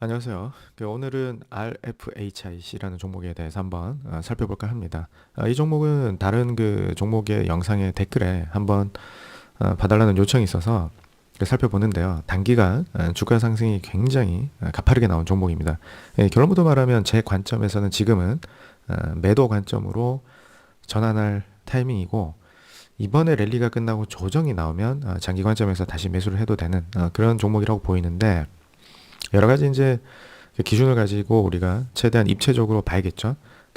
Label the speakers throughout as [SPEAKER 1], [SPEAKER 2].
[SPEAKER 1] 안녕하세요. 오늘은 RFHIC라는 종목에 대해서 한번 살펴볼까 합니다. 이 종목은 다른 종목의 영상의 댓글에 한번 봐달라는 요청이 있어서 살펴보는데요. 단기간 주가 상승이 굉장히 가파르게 나온 종목입니다. 결론부터 말하면 제 관점에서는 지금은 매도 관점으로 전환할 타이밍이고, 이번에 랠리가 끝나고 조정이 나오면 장기 관점에서 다시 매수를 해도 되는 그런 종목이라고 보이는데, 여러 가지 이제 기준을 가지고 우리가 최대한 입체적으로 봐야겠죠.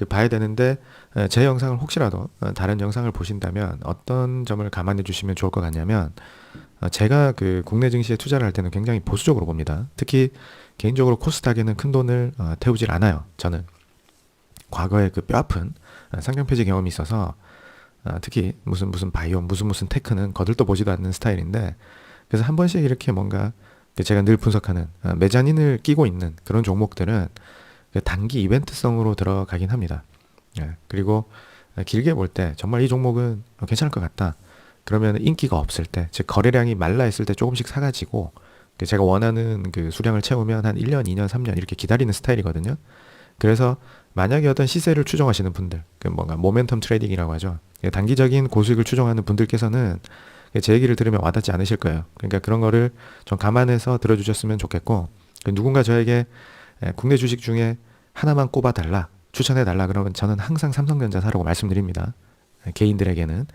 [SPEAKER 1] 봐야 되는데, 제 영상을 혹시라도 다른 영상을 보신다면 어떤 점을 감안해 주시면 좋을 것 같냐면, 제가 국내 증시에 투자를 할 때는 굉장히 보수적으로 봅니다. 특히 개인적으로 코스닥에는 큰 돈을 태우질 않아요. 저는 과거에 뼈아픈 상장폐지 경험이 있어서, 특히 무슨 바이오 무슨 테크는 거들떠 보지도 않는 스타일인데, 그래서 한 번씩 이렇게 뭔가 제가 늘 분석하는 메자닌을 끼고 있는 그런 종목들은 단기 이벤트성으로 들어가긴 합니다. 그리고 길게 볼 때 정말 이 종목은 괜찮을 것 같다. 그러면 인기가 없을 때, 즉 거래량이 말라 있을 때 조금씩 사가지고 제가 원하는 수량을 채우면 한 1년, 2년, 3년 이렇게 기다리는 스타일이거든요. 그래서 만약에 어떤 시세를 추종하시는 분들, 뭔가 모멘텀 트레이딩이라고 하죠. 단기적인 고수익을 추종하는 분들께서는 제 얘기를 들으면 와닿지 않으실 거예요. 그러니까 그런 거를 좀 감안해서 들어주셨으면 좋겠고, 누군가 저에게 국내 주식 중에 하나만 꼽아달라, 추천해달라 그러면 저는 항상 삼성전자 사라고 말씀드립니다. 개인들에게는.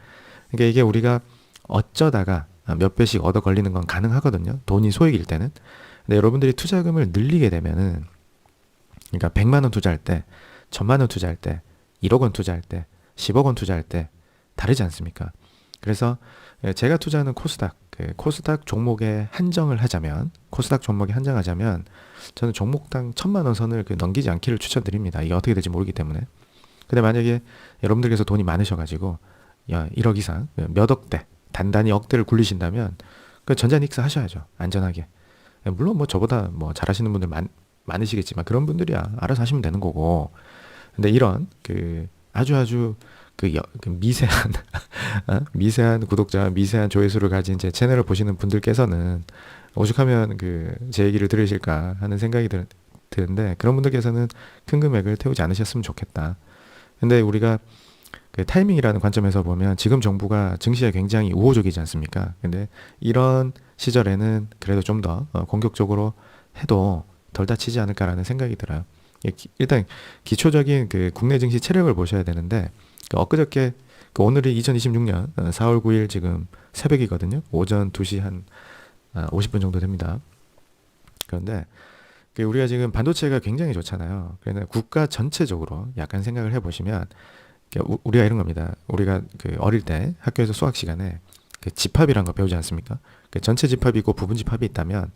[SPEAKER 1] 그러니까 이게 우리가 어쩌다가 몇 배씩 얻어 걸리는 건 가능하거든요. 돈이 소액일 때는. 근데 여러분들이 투자금을 늘리게 되면은, 그러니까 100만 원 투자할 때, 1000만 원 투자할 때, 1억 원 투자할 때, 10억 원 투자할 때 다르지 않습니까? 그래서 제가 투자하는 코스닥 종목에 한정을 하자면, 코스닥 종목에 한정하자면 저는 종목당 1000만 원 선을 넘기지 않기를 추천드립니다. 이게 어떻게 될지 모르기 때문에. 근데 만약에 여러분들께서 돈이 많으셔가지고 1억 이상, 몇 억대, 단단히 억대를 굴리신다면 전자닉스 하셔야죠. 안전하게. 물론 뭐 저보다 뭐 잘하시는 분들 많으시겠지만 그런 분들이야 알아서 하시면 되는 거고. 근데 이런 아주 미세한 미세한 구독자, 미세한 조회수를 가진 제 채널을 보시는 분들께서는 오죽하면 제 얘기를 들으실까 하는 생각이 드는데, 그런 분들께서는 큰 금액을 태우지 않으셨으면 좋겠다. 근데 우리가 타이밍이라는 관점에서 보면 지금 정부가 증시에 굉장히 우호적이지 않습니까? 근데 이런 시절에는 그래도 좀 더 공격적으로 해도 덜 다치지 않을까라는 생각이 들어요. 일단 기초적인 국내 증시 체력을 보셔야 되는데, 엊그저께 오늘이 2026년 4월 9일 지금 새벽이거든요. 오전 2시 한 50분 정도 됩니다. 그런데 우리가 지금 반도체가 굉장히 좋잖아요. 그래서 국가 전체적으로 약간 생각을 해보시면, 우리가 이런 겁니다. 우리가 어릴 때 학교에서 수학 시간에 집합이란 거 배우지 않습니까? 전체 집합이 있고 부분 집합이 있다면,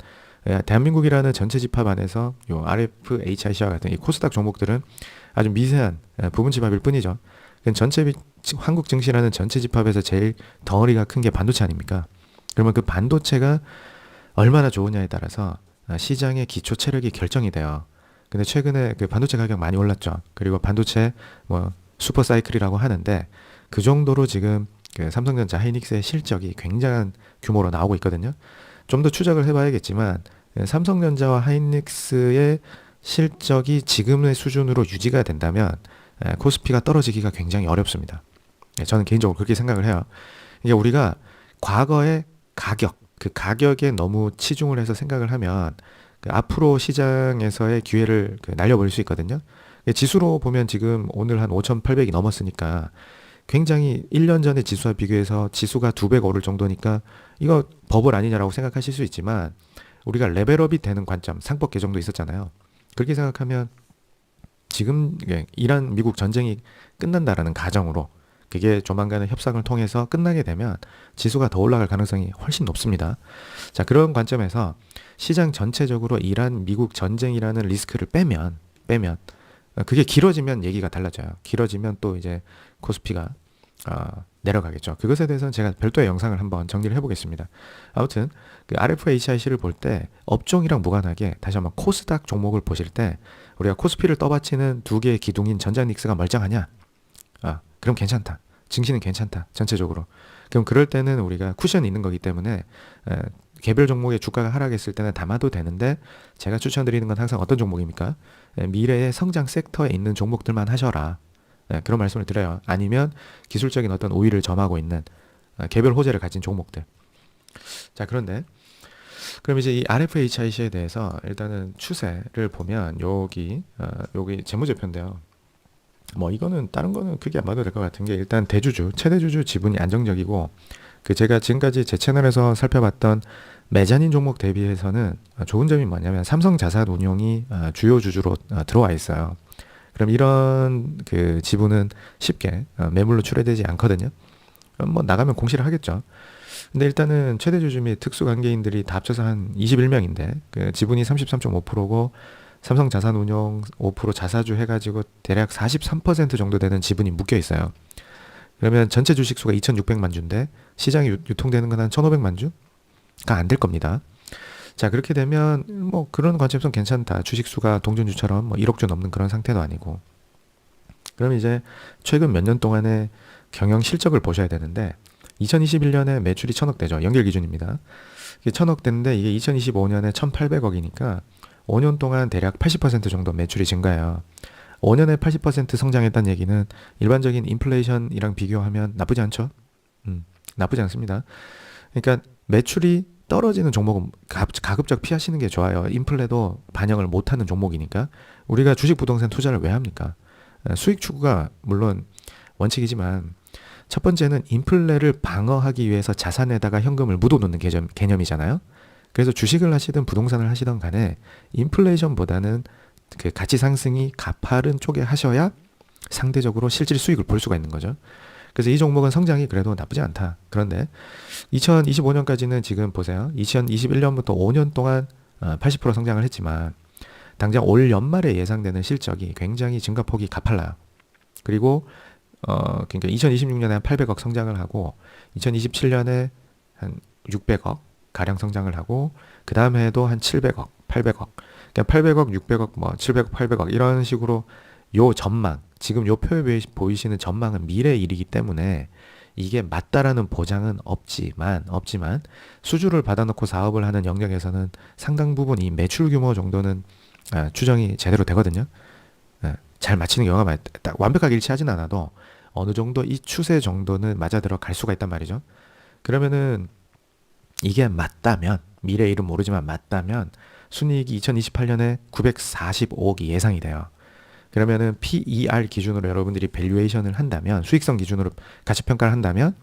[SPEAKER 1] 대한민국이라는 전체 집합 안에서 요 RFHIC와 같은 이 코스닥 종목들은 아주 미세한 부분 집합일 뿐이죠. 전체 한국 증시라는 전체 집합에서 제일 덩어리가 큰 게 반도체 아닙니까? 그러면 반도체가 얼마나 좋으냐에 따라서 시장의 기초 체력이 결정이 돼요. 근데 최근에 반도체 가격 많이 올랐죠. 그리고 반도체 뭐 슈퍼 사이클이라고 하는데, 그 정도로 지금 삼성전자 하이닉스의 실적이 굉장한 규모로 나오고 있거든요. 좀 더 추적을 해봐야겠지만 삼성전자와 하이닉스의 실적이 지금의 수준으로 유지가 된다면 코스피가 떨어지기가 굉장히 어렵습니다. 저는 개인적으로 그렇게 생각을 해요. 이게 우리가 과거의 가격에 너무 치중을 해서 생각을 하면 앞으로 시장에서의 기회를 날려버릴 수 있거든요. 지수로 보면 지금 오늘 한 5,800이 넘었으니까 굉장히 1년 전의 지수와 비교해서 지수가 2배 오를 정도니까 이거 버블 아니냐라고 생각하실 수 있지만, 우리가 레벨업이 되는 관점, 상법 개정도 있었잖아요. 그렇게 생각하면 지금 이란 미국 전쟁이 끝난다라는 가정으로, 그게 조만간의 협상을 통해서 끝나게 되면 지수가 더 올라갈 가능성이 훨씬 높습니다. 자, 그런 관점에서 시장 전체적으로 이란 미국 전쟁이라는 리스크를 빼면 그게 길어지면 얘기가 달라져요. 길어지면 또 이제 코스피가 내려가겠죠. 그것에 대해서는 제가 별도의 영상을 한번 정리를 해보겠습니다. 아무튼 RFHIC를 볼 때 업종이랑 무관하게 다시 한번 코스닥 종목을 보실 때, 우리가 코스피를 떠받치는 두 개의 기둥인 전자닉스가 멀쩡하냐? 그럼 괜찮다. 증시는 괜찮다. 전체적으로. 그럼 그럴 때는 우리가 쿠션이 있는 거기 때문에 개별 종목의 주가가 하락했을 때는 담아도 되는데 제가 추천드리는 건 항상 어떤 종목입니까? 미래의 성장 섹터에 있는 종목들만 하셔라. 그런 말씀을 드려요. 아니면 기술적인 어떤 우위를 점하고 있는 개별 호재를 가진 종목들. 자, 그런데 그럼 이제 이 RFHIC에 대해서 일단은 추세를 보면 여기 재무제표인데요. 뭐 이거는 다른 거는 크게 안 봐도 될 것 같은 게 일단 대주주, 최대주주 지분이 안정적이고 제가 지금까지 제 채널에서 살펴봤던 메자닌 종목 대비해서는 좋은 점이 뭐냐면 삼성자산운용이 주요 주주로 들어와 있어요. 그럼 이런 그 지분은 쉽게 매물로 출회되지 않거든요. 뭐 나가면 공시를 하겠죠. 근데 일단은 최대주주 및 특수관계인들이 다 합쳐서 한 21명인데 그 지분이 33.5%고 삼성자산운용 5% 자사주 해가지고 대략 43% 정도 되는 지분이 묶여 있어요. 그러면 전체 주식 수가 2,600만 주인데 시장에 유통되는 건 한 1,500만 주가 안 될 겁니다. 자, 그렇게 되면 뭐 그런 관점에서 괜찮다. 주식 수가 동전주처럼 뭐 1억 주 넘는 그런 상태도 아니고. 그럼 이제 최근 몇 년 동안의 경영 실적을 보셔야 되는데 2021년에 매출이 1,000억대죠. 연결 기준입니다. 이게 1,000억대인데 이게 2025년에 1,800억이니까 5년 동안 대략 80% 정도 매출이 증가해요. 5년에 80% 성장했다는 얘기는 일반적인 인플레이션이랑 비교하면 나쁘지 않죠? 나쁘지 않습니다. 그러니까 매출이 떨어지는 종목은 가급적 피하시는 게 좋아요. 인플레도 반영을 못하는 종목이니까. 우리가 주식 부동산 투자를 왜 합니까? 수익 추구가 물론 원칙이지만 첫 번째는 인플레를 방어하기 위해서 자산에다가 현금을 묻어놓는 개념이잖아요. 그래서 주식을 하시든 부동산을 하시든 간에 인플레이션보다는 그 가치 상승이 가파른 쪽에 하셔야 상대적으로 실질 수익을 볼 수가 있는 거죠. 그래서 이 종목은 성장이 그래도 나쁘지 않다. 그런데 2025년까지는 지금 보세요. 2021년부터 5년 동안 80% 성장을 했지만 당장 올 연말에 예상되는 실적이 굉장히 증가폭이 가팔라요. 그리고 그러니까 2026년에 한 800억 성장을 하고 2027년에 한 600억 가량 성장을 하고 그 다음 해에도 한 700억, 800억, 그러니까 800억, 600억, 뭐 700억, 800억 이런 식으로 요 전망, 지금 요 표에 보이시는 전망은 미래의 일이기 때문에 이게 맞다라는 보장은 없지만 수주를 받아놓고 사업을 하는 영역에서는 상당 부분 이 매출 규모 정도는 추정이 제대로 되거든요. 잘 맞히는 경우가 딱 완벽하게 일치하진 않아도 어느 정도 이 추세 정도는 맞아 들어갈 수가 있단 말이죠. 그러면은 이게 맞다면 미래의 일은 모르지만 맞다면 순이익이 2028년에 945억이 예상이 돼요. 그러면은 PER 기준으로 여러분들이 밸류에이션을 한다면 수익성 기준으로 가치평가를 한다면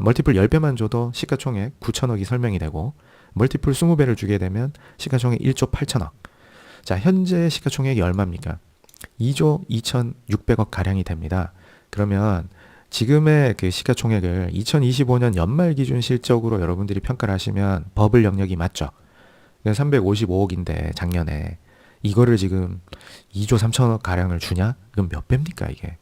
[SPEAKER 1] 멀티플 10배만 줘도 시가총액 9천억이 설명이 되고 멀티플 20배를 주게 되면 시가총액 1조 8천억. 자, 현재 시가총액이 얼마입니까? 2조 2,600억 가량이 됩니다. 그러면 지금의 그 시가총액을 2025년 연말 기준 실적으로 여러분들이 평가를 하시면 버블 영역이 맞죠? 355억인데 작년에 이거를 지금 2조 3천억 가량을 주냐? 그럼 몇 배입니까 이게?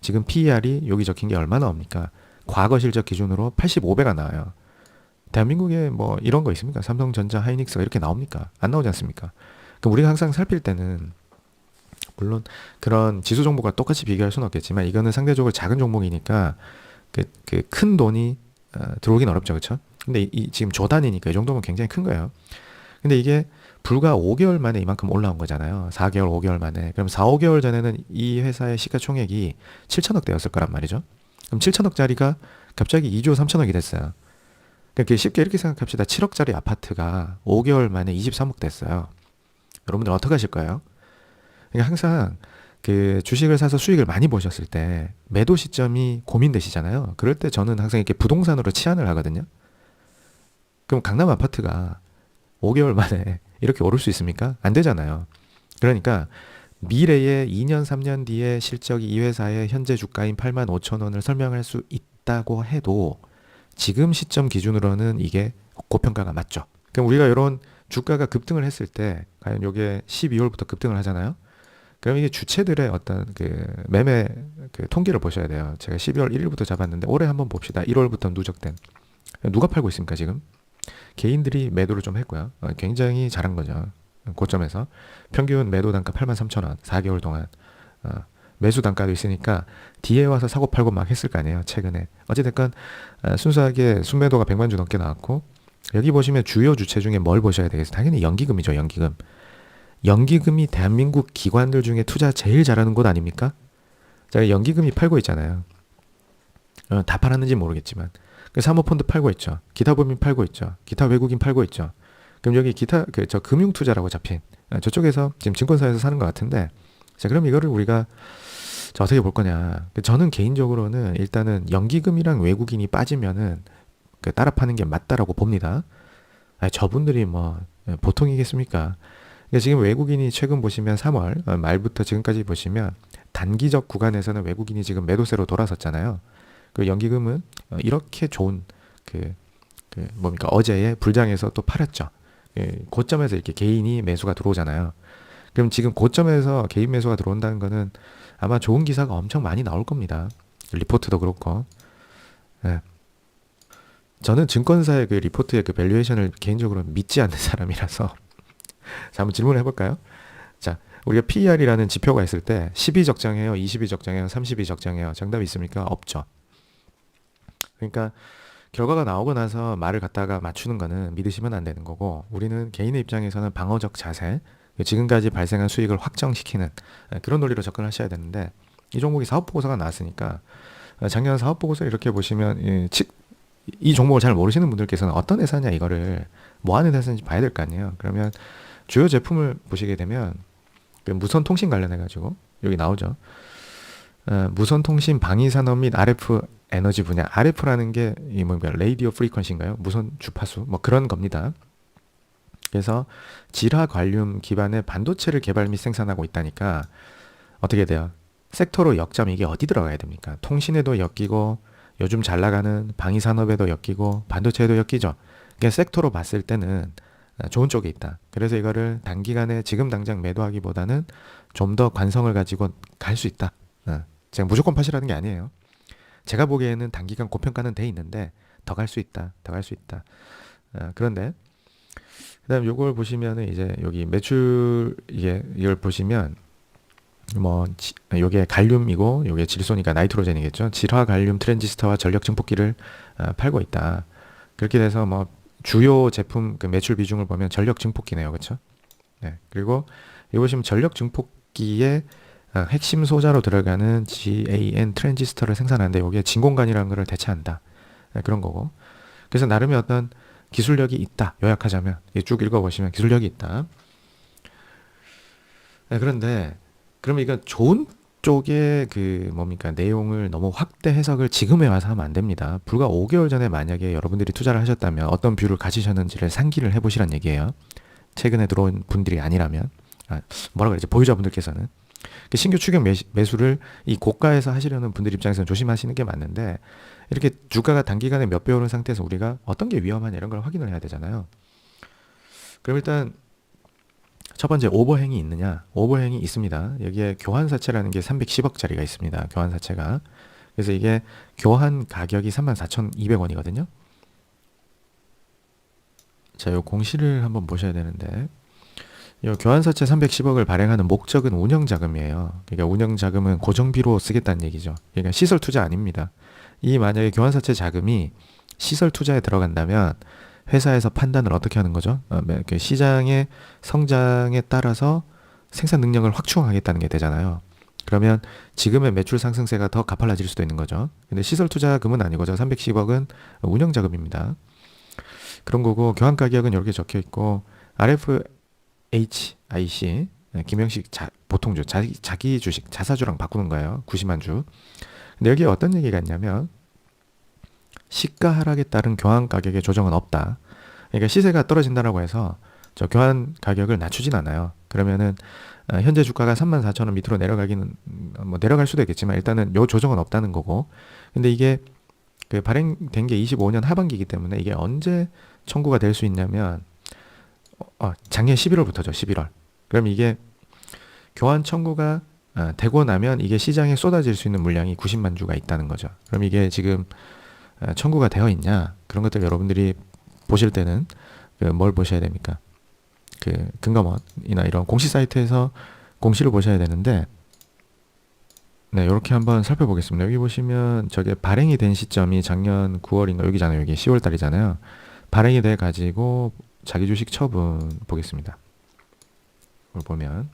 [SPEAKER 1] 지금 PER이 여기 적힌 게 얼마 나옵니까? 과거 실적 기준으로 85배가 나와요. 대한민국에 뭐 이런 거 있습니까? 삼성전자, 하이닉스가 이렇게 나옵니까? 안 나오지 않습니까? 그럼 우리가 항상 살필 때는 물론 그런 지수 종목과 똑같이 비교할 수는 없겠지만 이거는 상대적으로 작은 종목이니까 그 큰 돈이 들어오긴 어렵죠, 그렇죠? 근데 지금 조 단위니까 이 정도면 굉장히 큰 거예요. 근데 이게 불과 5개월 만에 이만큼 올라온 거잖아요. 4개월, 5개월 만에. 그럼 4, 5개월 전에는 이 회사의 시가총액이 7천억대였을 거란 말이죠. 그럼 7천억짜리가 갑자기 2조 3천억이 됐어요. 그러니까 쉽게 이렇게 생각합시다. 7억짜리 아파트가 5개월 만에 23억 됐어요. 여러분들 어떻게 하실 거예요? 그러니까 항상 그 주식을 사서 수익을 많이 보셨을 때 매도 시점이 고민되시잖아요. 그럴 때 저는 항상 이렇게 부동산으로 치환을 하거든요. 그럼 강남 아파트가 5개월 만에 이렇게 오를 수 있습니까? 안 되잖아요. 그러니까 미래의 2년, 3년 뒤에 실적이 이 회사의 현재 주가인 8만 5천 원을 설명할 수 있다고 해도 지금 시점 기준으로는 이게 고평가가 맞죠. 그럼 우리가 이런 주가가 급등을 했을 때 과연 이게 12월부터 급등을 하잖아요. 그럼 이게 주체들의 어떤 그 매매 그 통계를 보셔야 돼요. 제가 12월 1일부터 잡았는데 올해 한번 봅시다. 1월부터 누적된 누가 팔고 있습니까 지금? 개인들이 매도를 좀 했고요. 굉장히 잘한 거죠. 고점에서 평균 매도 단가 83,000원 4개월 동안 매수 단가도 있으니까 뒤에 와서 사고 팔고 막 했을 거 아니에요. 최근에 어찌됐건 순수하게 순매도가 100만 주 넘게 나왔고 여기 보시면 주요 주체 중에 뭘 보셔야 되겠어요? 당연히 연기금이죠, 연기금. 연기금이 대한민국 기관들 중에 투자 제일 잘하는 곳 아닙니까? 자, 연기금이 팔고 있잖아요. 다 팔았는지 모르겠지만. 사모펀드 팔고 있죠. 기타 법인 팔고 있죠. 기타 외국인 팔고 있죠. 그럼 여기 기타, 저 금융투자라고 잡힌, 저쪽에서 지금 증권사에서 사는 것 같은데, 자, 그럼 이거를 우리가 어떻게 볼 거냐. 저는 개인적으로는 일단은 연기금이랑 외국인이 빠지면은 따라 파는 게 맞다라고 봅니다. 저분들이 뭐 보통이겠습니까? 지금 외국인이 최근 보시면 3월 말부터 지금까지 보시면 단기적 구간에서는 외국인이 지금 매도세로 돌아섰잖아요. 그 연기금은 이렇게 좋은 뭡니까, 어제의 불장에서 또 팔았죠. 고점에서 이렇게 개인이 매수가 들어오잖아요. 그럼 지금 고점에서 개인 매수가 들어온다는 거는 아마 좋은 기사가 엄청 많이 나올 겁니다. 리포트도 그렇고. 네. 저는 증권사의 그 리포트의 그 밸류에이션을 개인적으로 믿지 않는 사람이라서 자, 한번 질문을 해볼까요? 자, 우리가 PER이라는 지표가 있을 때 10이 적정해요, 20이 적정해요, 30이 적정해요. 정답이 있습니까? 없죠. 그러니까 결과가 나오고 나서 말을 갖다가 맞추는 거는 믿으시면 안 되는 거고, 우리는 개인의 입장에서는 방어적 자세, 지금까지 발생한 수익을 확정시키는 그런 논리로 접근하셔야 되는데, 이 종목이 사업보고서가 나왔으니까 작년 사업보고서 이렇게 보시면 이 종목을 잘 모르시는 분들께서는 어떤 회사냐, 이거를 뭐 하는 회사인지 봐야 될 거 아니에요. 그러면 주요 제품을 보시게 되면 무선통신 관련해가지고 여기 나오죠. 무선통신 방위산업 및 RF 에너지 분야. RF라는 게 뭔가 레이디오 프리퀀시인가요? 무선 주파수 뭐 그런 겁니다. 그래서 질화 관륨 기반의 반도체를 개발 및 생산하고 있다니까 어떻게 돼요? 섹터로 역점, 이게 어디 들어가야 됩니까? 통신에도 엮이고 요즘 잘 나가는 방위산업에도 엮이고 반도체에도 엮이죠. 그러니까 섹터로 봤을 때는 좋은 쪽에 있다. 그래서 이거를 단기간에 지금 당장 매도하기보다는 좀 더 관성을 가지고 갈 수 있다. 제가 무조건 파시라는 게 아니에요. 제가 보기에는 단기간 고평가는 돼 있는데 더 갈 수 있다. 더 갈 수 있다. 그런데 그다음 요걸 보시면은 이제 여기 매출 이걸 보시면 뭐 요게 갈륨이고 요게 질소니까 나이트로젠이겠죠. 질화 갈륨 트랜지스터와 전력 증폭기를 팔고 있다. 그렇게 돼서 뭐 주요 제품 그 매출 비중을 보면 전력 증폭기네요. 그렇죠? 네. 그리고 여기 보시면 전력 증폭기의 핵심 소자로 들어가는 GaN 트랜지스터를 생산하는데 이게 진공관이라는 것을 대체한다. 네, 그런 거고. 그래서 나름의 어떤 기술력이 있다. 요약하자면 쭉 읽어보시면 기술력이 있다. 네, 그런데 그러면 이건 좋은 쪽의 그 뭡니까 내용을 너무 확대 해석을 지금에 와서 하면 안 됩니다. 불과 5개월 전에 만약에 여러분들이 투자를 하셨다면 어떤 뷰를 가지셨는지를 상기를 해보시란 얘기예요. 최근에 들어온 분들이 아니라면 뭐라 그러지, 보유자분들께서는 신규 추격 매수를 이 고가에서 하시려는 분들 입장에서는 조심하시는 게 맞는데, 이렇게 주가가 단기간에 몇 배 오른 상태에서 우리가 어떤 게 위험하냐 이런 걸 확인을 해야 되잖아요. 그럼 일단 첫 번째, 오버행이 있느냐? 오버행이 있습니다. 여기에 교환사채라는 게 310억짜리가 있습니다. 교환사채가. 그래서 이게 교환 가격이 34,200원이거든요. 자, 요 공시를 한번 보셔야 되는데, 이 교환사채 310억을 발행하는 목적은 운영자금이에요. 그러니까 운영자금은 고정비로 쓰겠다는 얘기죠. 그러니까 시설 투자 아닙니다. 이 만약에 교환사채 자금이 시설 투자에 들어간다면 회사에서 판단을 어떻게 하는 거죠? 시장의 성장에 따라서 생산 능력을 확충하겠다는 게 되잖아요. 그러면 지금의 매출 상승세가 더 가팔라질 수도 있는 거죠. 근데 시설 투자금은 아니고죠. 310억은 운영자금입니다. 그런 거고, 교환 가격은 이렇게 적혀 있고, RFHIC 김영식 보통주 자기 주식 자사주랑 바꾸는 거예요. 90만 주. 근데 여기에 어떤 얘기가 있냐면 시가 하락에 따른 교환 가격의 조정은 없다. 그러니까 시세가 떨어진다라고 해서 저 교환 가격을 낮추진 않아요. 그러면은 현재 주가가 34,000원 밑으로 내려가기는 뭐 내려갈 수도 있겠지만 일단은 요 조정은 없다는 거고. 근데 이게 그 발행된 게 25년 하반기이기 때문에 이게 언제 청구가 될 수 있냐면 작년 11월부터죠. 11월. 그럼 이게 교환 청구가 되고 나면 이게 시장에 쏟아질 수 있는 물량이 90만 주가 있다는 거죠. 그럼 이게 지금 청구가 되어 있냐, 그런 것들 여러분들이 보실 때는 뭘 보셔야 됩니까? 그 금감원이나 이런 공시 사이트에서 공시를 보셔야 되는데, 네, 이렇게 한번 살펴보겠습니다. 여기 보시면 저게 발행이 된 시점이 작년 9월인가 여기잖아요. 여기 10월 달이잖아요. 발행이 돼 가지고 자기 주식 처분 보겠습니다. 이걸 보면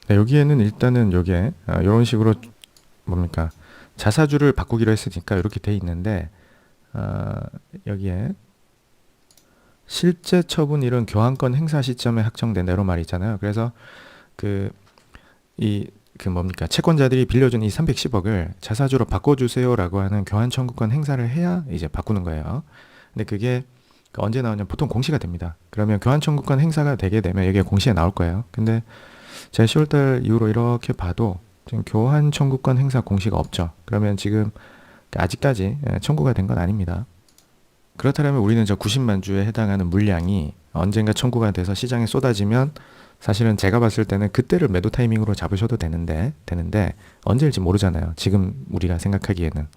[SPEAKER 1] 네, 여기에는 일단은 요게 이런 식으로 뭡니까 자사주를 바꾸기로 했으니까 이렇게 돼 있는데 여기에 실제 처분일은 교환권 행사 시점에 확정된대로 말이 있잖아요. 그래서 뭡니까 채권자들이 빌려준 이 310억을 자사주로 바꿔주세요라고 하는 교환 청구권 행사를 해야 이제 바꾸는 거예요. 근데 그게 언제 나오냐면 보통 공시가 됩니다. 그러면 교환 청구권 행사가 되게 되면 여기에 공시에 나올 거예요. 근데 제가 10월달 이후로 이렇게 봐도 지금 교환 청구권 행사 공시가 없죠. 그러면 지금 아직까지 청구가 된 건 아닙니다. 그렇다면 우리는 저 90만 주에 해당하는 물량이 언젠가 청구가 돼서 시장에 쏟아지면 사실은 제가 봤을 때는 그때를 매도 타이밍으로 잡으셔도 되는데 언제일지 모르잖아요. 지금 우리가 생각하기에는.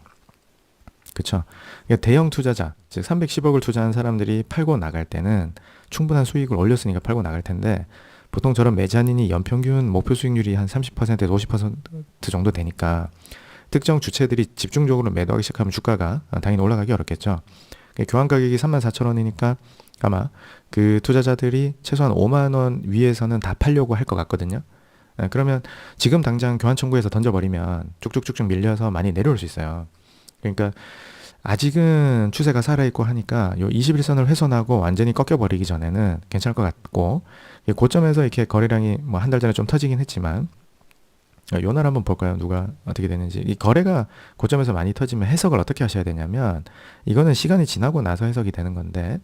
[SPEAKER 1] 그쵸? 그러니까 대형 투자자, 즉 310억을 투자한 사람들이 팔고 나갈 때는 충분한 수익을 올렸으니까 팔고 나갈 텐데 보통 저런 메자닌이 연평균 목표 수익률이 한 30%에서 50% 정도 되니까 특정 주체들이 집중적으로 매도하기 시작하면 주가가 당연히 올라가기 어렵겠죠. 교환 가격이 34,000원이니까 아마 그 투자자들이 최소한 5만 원 위에서는 다 팔려고 할 것 같거든요. 그러면 지금 당장 교환 청구해서 던져버리면 쭉쭉쭉쭉 밀려서 많이 내려올 수 있어요. 그러니까 아직은 추세가 살아있고 하니까 요 21선을 훼손하고 완전히 꺾여버리기 전에는 괜찮을 것 같고 고점에서 이렇게 거래량이 뭐 한 달 전에 좀 터지긴 했지만 요 날 한번 볼까요? 누가 어떻게 되는지. 이 거래가 고점에서 많이 터지면 해석을 어떻게 하셔야 되냐면 이거는 시간이 지나고 나서 해석이 되는 건데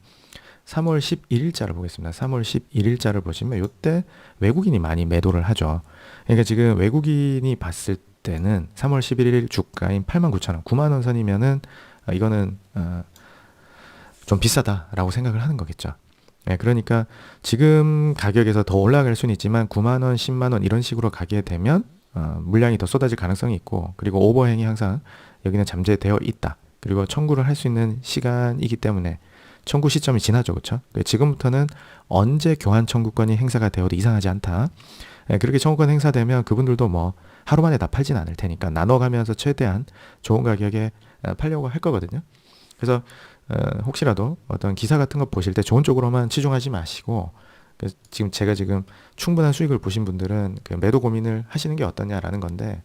[SPEAKER 1] 3월 11일자를 보겠습니다. 3월 11일자를 보시면 요때 외국인이 많이 매도를 하죠. 그러니까 지금 외국인이 봤을 때는 3월 11일 주가인 89,000원, 9만 원 선이면은 이거는 좀 비싸다라고 생각을 하는 거겠죠. 네, 그러니까 지금 가격에서 더 올라갈 수는 있지만 9만 원, 10만 원 이런 식으로 가게 되면 물량이 더 쏟아질 가능성이 있고 그리고 오버행이 항상 여기는 잠재되어 있다. 그리고 청구를 할 수 있는 시간이기 때문에 청구 시점이 지나죠. 그렇죠? 지금부터는 언제 교환 청구권이 행사가 되어도 이상하지 않다. 그렇게 청구권 행사되면 그분들도 뭐 하루 만에 다 팔진 않을 테니까 나눠가면서 최대한 좋은 가격에 팔려고 할 거거든요. 그래서 혹시라도 어떤 기사 같은 거 보실 때 좋은 쪽으로만 치중하지 마시고 지금 제가 충분한 수익을 보신 분들은 그 매도 고민을 하시는 게 어떠냐라는 건데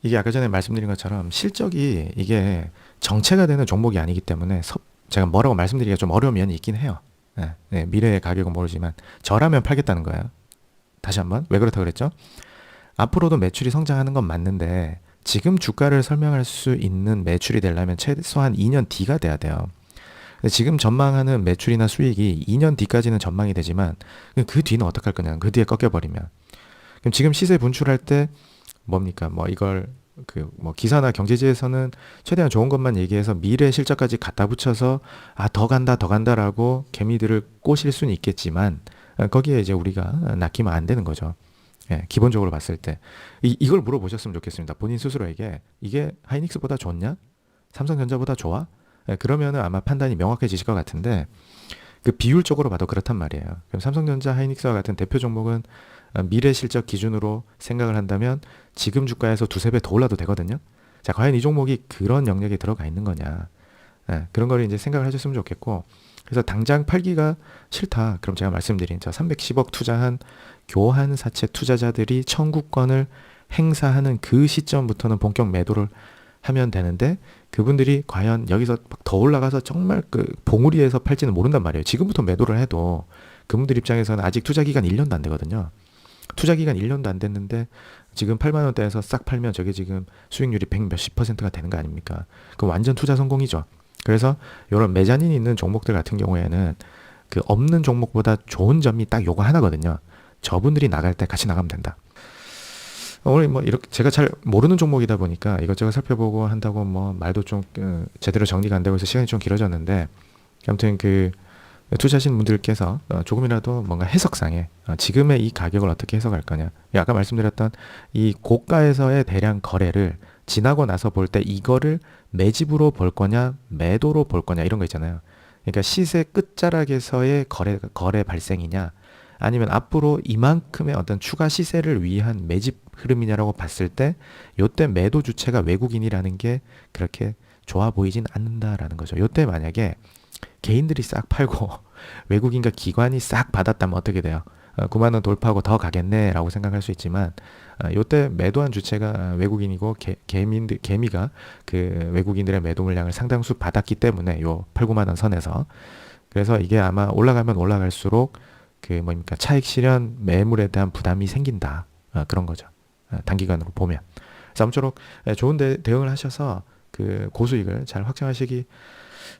[SPEAKER 1] 이게 아까 전에 말씀드린 것처럼 실적이 이게 정체가 되는 종목이 아니기 때문에 제가 뭐라고 말씀드리기가 좀 어려운 면이 있긴 해요. 미래의 가격은 모르지만 저라면 팔겠다는 거예요. 다시 한번 왜 그렇다고 그랬죠? 앞으로도 매출이 성장하는 건 맞는데 지금 주가를 설명할 수 있는 매출이 되려면 최소한 2년 뒤가 돼야 돼요. 지금 전망하는 매출이나 수익이 2년 뒤까지는 전망이 되지만 그 뒤는 어떡할 거냐. 그 뒤에 꺾여버리면. 그럼 지금 시세 분출할 때 뭡니까? 뭐 이걸 기사나 경제지에서는 최대한 좋은 것만 얘기해서 미래 실적까지 갖다 붙여서 더 간다라고 개미들을 꼬실 수는 있겠지만 거기에 이제 우리가 낚이면 안 되는 거죠. 기본적으로 봤을 때 이걸 물어보셨으면 좋겠습니다. 본인 스스로에게 이게 하이닉스보다 좋냐? 삼성전자보다 좋아? 그러면은 아마 판단이 명확해지실 것 같은데 그 비율적으로 봐도 그렇단 말이에요. 그럼 삼성전자, 하이닉스와 같은 대표 종목은 미래 실적 기준으로 생각을 한다면 지금 주가에서 두세 배 더 올라도 되거든요. 자, 과연 이 종목이 그런 영역에 들어가 있는 거냐? 그런 걸 이제 생각을 하셨으면 좋겠고, 그래서 당장 팔기가 싫다. 그럼 제가 말씀드린 저 310억 투자한 교환사채 투자자들이 청구권을 행사하는 그 시점부터는 본격 매도를 하면 되는데 그분들이 과연 여기서 더 올라가서 정말 그 봉우리에서 팔지는 모른단 말이에요. 지금부터 매도를 해도 그분들 입장에서는 아직 투자 기간 1년도 안 되거든요. 투자 기간 1년도 안 됐는데 지금 8만 원대에서 싹 팔면 저게 지금 수익률이 100 몇십 %가 되는 거 아닙니까? 그럼 완전 투자 성공이죠. 그래서 이런 메자닌이 있는 종목들 같은 경우에는 그 없는 종목보다 좋은 점이 딱 요거 하나거든요. 저분들이 나갈 때 같이 나가면 된다. 오늘 뭐 이렇게 제가 잘 모르는 종목이다 보니까 이것저것 살펴보고 한다고 뭐 말도 좀 제대로 정리가 안 되고 해서 시간이 좀 길어졌는데 아무튼 그 투자하시는 분들께서 조금이라도 뭔가 해석상에 지금의 이 가격을 어떻게 해석할 거냐. 아까 말씀드렸던 이 고가에서의 대량 거래를 지나고 나서 볼 때 이거를 매집으로 볼 거냐 매도로 볼 거냐 이런 거 있잖아요. 그러니까 시세 끝자락에서의 거래 발생이냐 아니면 앞으로 이만큼의 어떤 추가 시세를 위한 매집 흐름이냐라고 봤을 때 요때 매도 주체가 외국인이라는 게 그렇게 좋아 보이진 않는다라는 거죠. 요때 만약에 개인들이 싹 팔고 외국인과 기관이 싹 받았다면 어떻게 돼요? 9만 원 돌파하고 더 가겠네라고 생각할 수 있지만 요때 매도한 주체가 외국인이고 개미가 그 외국인들의 매도 물량을 상당수 받았기 때문에 요 8, 9만 원 선에서 그래서 이게 아마 올라가면 올라갈수록 그 뭡니까 차익 실현 매물에 대한 부담이 생긴다. 그런 거죠. 단기간으로 보면. 그래서 아무쪼록 좋은 대응을 하셔서 그 고수익을 잘 확정하시기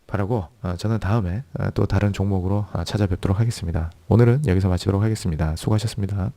[SPEAKER 1] 바라고 저는 다음에 또 다른 종목으로 찾아뵙도록 하겠습니다. 오늘은 여기서 마치도록 하겠습니다. 수고하셨습니다.